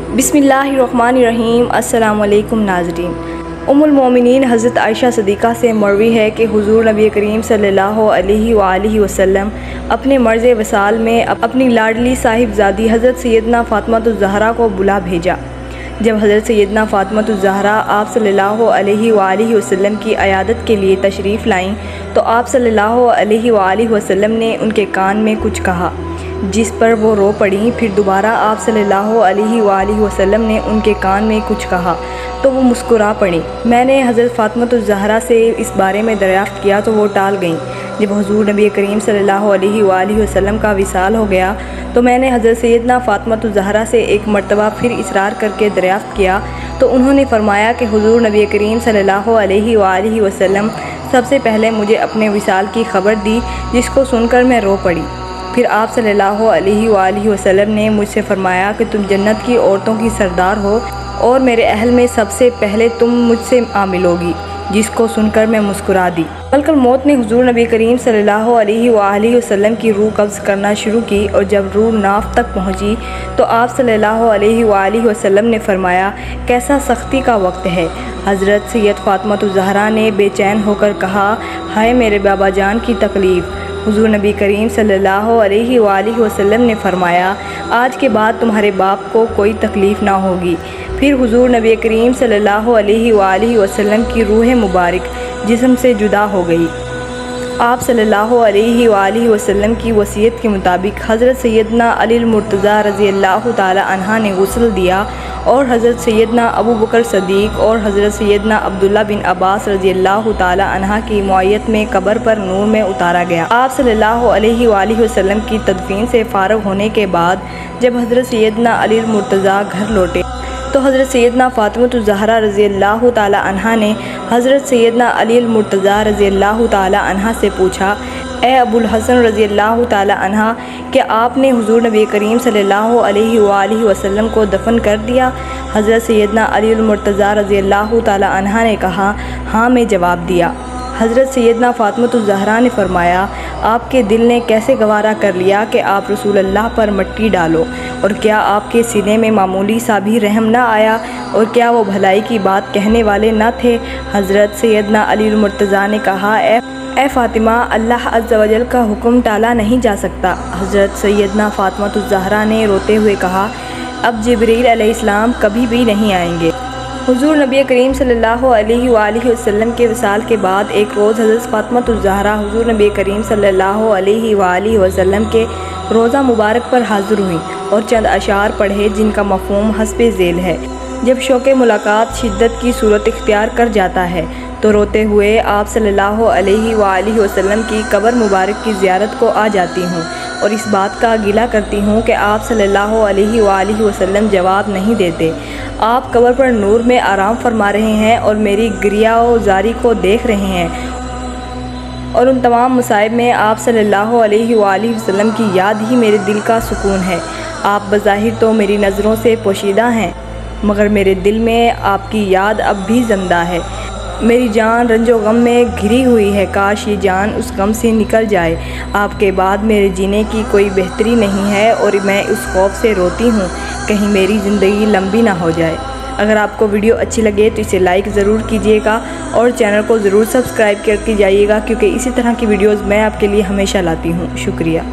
बिस्मिल्लाहिर्रहमानिर्रहीम। अस्सलामु अलैकुम नाज़रीन। उम्मुल मोमिनीन हज़रत आयशा सदीक़ा से मरवी है कि हुज़ूर नबी करीम सल्लल्लाहु अलैहि वसल्लम अपने मर्ज़ वसाल में अपनी लाडली साहिबज़ादी हज़रत सैयदना फ़ातिमा को बुला भेजा। जब हज़रत सैयदना फ़ातिमा आप सल्लल्लाहु अलैहि वसल्लम की अयादत के लिए तशरीफ़ लाईं तो आप सल्लल्लाहु अलैहि वसल्लम ने उनके कान में कुछ कहा, जिस पर वो रो पड़ी। फिर दोबारा आप सल्लल्लाहु अलैहि वसल्लम ने उनके कान में कुछ कहा तो वो मुस्कुरा पड़ी। मैंने हज़रत फ़ातिमा से इस बारे में दरियाफ़्त किया तो वो टाल गईं। जब हुज़ूर नबी करीम सल्लल्लाहु अलैहि वसल्लम का विसाल हो गया तो मैंने हज़रत सैयदना फ़ातिमा से एक मरतबा फिर इसरार करके दरियाफ़्त किया तो उन्होंने फ़रमाया कि हुज़ूर नबी करीम सल्लल्लाहु अलैहि वसल्लम सबसे पहले मुझे अपने विसाल की ख़बर दी, जिसको सुनकर मैं रो पड़ी। फिर आप सल्लल्लाहु अलैहि वसल्लम ने मुझसे फ़रमाया कि तुम जन्नत की औरतों की सरदार हो और मेरे अहल में सबसे पहले तुम मुझसे आ मिलोगी, जिसको सुनकर मैं मुस्कुरा दी। मलकुल मौत ने हुज़ूर नबी करीम सल्लल्लाहु अलैहि वसल्लम की रूह कब्ज़ करना शुरू की और जब रूह नाफ तक पहुंची तो आप सल्लल्लाहु अलैहि वसल्लम ने फ़रमाया, कैसा सख्ती का वक्त है। हज़रत सैयद फ़ातिमा ने बेचैन होकर कहा, हाय मेरे बाबा जान की तकलीफ़। हुज़ूर नबी करीम सल्लल्लाहु अलैहि वसल्लम ने फ़रमाया, आज के बाद तुम्हारे बाप को कोई तकलीफ़ ना होगी। फिर हुज़ूर नबी करीम सल्लल्लाहु अलैहि वसल्लम की रूह मुबारक जिस्म से जुदा हो गई। आप सल्लल्लाहु अलैहि वसल्लम की वसीयत के मुताबिक हज़रत सैयदना अली मुर्तज़ा रज़ियल्लाहु ताला अन्हा ने गुस्ल दिया और हज़रत सैयदना अबू बकर सदीक़ और हज़रत सैयदना अब्दुल्ला बिन अब्बास रज़ियल्लाहु ताला अन्हा की मुआयत में कब्र पर नूर में उतारा गया। आप सल्लल्लाहु अलैहि वसल्लम की तदफीन से फ़ारग होने के बाद जब हज़रत सैयदना अली मुर्तज़ा घर लौटे तो हज़रत सैयदना फ़ातिमा रज़ियल्लाहु ताला अन्हा ने हज़रत सैयदना अली मुर्तज़ा रज़ियल्लाहु ताला अन्हा से पूछा, ए अबुल हसन रज़ियल्लाहु ताला अन्हा, क्या आपने हुज़ूर नबी करीम सल्लल्लाहु अलैहि वसल्लम को दफन कर दिया? हज़रत सैयदना अली मुर्तज़ा रज़ियल्लाहु ताला अन्हा ने कहा, हाँ, मैं जवाब दिया। हज़रत सैयदना फ़ातिमा ने फ़रमाया, आपके दिल ने कैसे गवारा कर लिया कि आप रसूलुल्लाह पर मट्टी डालो, और क्या आपके सीने में मामूली सा भी रहम ना आया, और क्या वो भलाई की बात कहने वाले न थे? हज़रत सैयदना अली मुर्तज़ा ने कहा, ए फ़ातिमा, अल्लाह अज़्ज़ा वजल का हुक्म टाला नहीं जा सकता। हज़रत सैयदना फ़ातिमा ने रोते हुए कहा, अब जिब्रील अलैहिस्सलाम कभी भी नहीं आएंगे। हुज़ूर नबी करीम सल्लल्लाहु अलैहि वसल्लम के विसाल के बाद एक रोज़ हज़रत फ़ातिमा हुज़ूर नबी करीम सल्लल्लाहु अलैहि वसल्लम के रोज़ा मुबारक पर हाज़िर हुई और चंद अशार पढ़े जिनका मफ़हूम हस्बे ज़ेल है। जब शौक़ मुलाकात शिद्दत की सूरत इख्तियार कर जाता है तो रोते हुए आप सल्लल्लाहु अलैहि वसल्लम की कब्र मुबारक की ज़ियारत को आ जाती हूँ और इस बात का गिला करती हूँ कि आप सल्लल्लाहु अलैहि वसल्लम जवाब नहीं देते। आप कब्र पर नूर में आराम फरमा रहे हैं और मेरी गिरियाज़ारी को देख रहे हैं, और उन तमाम मुसाइब में आप सल्लल्लाहु अलैहि वसल्लम की याद ही मेरे दिल का सुकून है। आप बज़ाहिर तो मेरी नज़रों से पोशीदा हैं, मगर मेरे दिल में आपकी याद अब भी ज़िंदा है। मेरी जान रंजो गम में घिरी हुई है, काश ये जान उस गम से निकल जाए। आपके बाद मेरे जीने की कोई बेहतरी नहीं है और मैं उस खौफ से रोती हूँ कहीं मेरी ज़िंदगी लंबी ना हो जाए। अगर आपको वीडियो अच्छी लगे तो इसे लाइक ज़रूर कीजिएगा और चैनल को ज़रूर सब्सक्राइब करके जाइएगा, क्योंकि इसी तरह की वीडियोज़ मैं आपके लिए हमेशा लाती हूँ। शुक्रिया।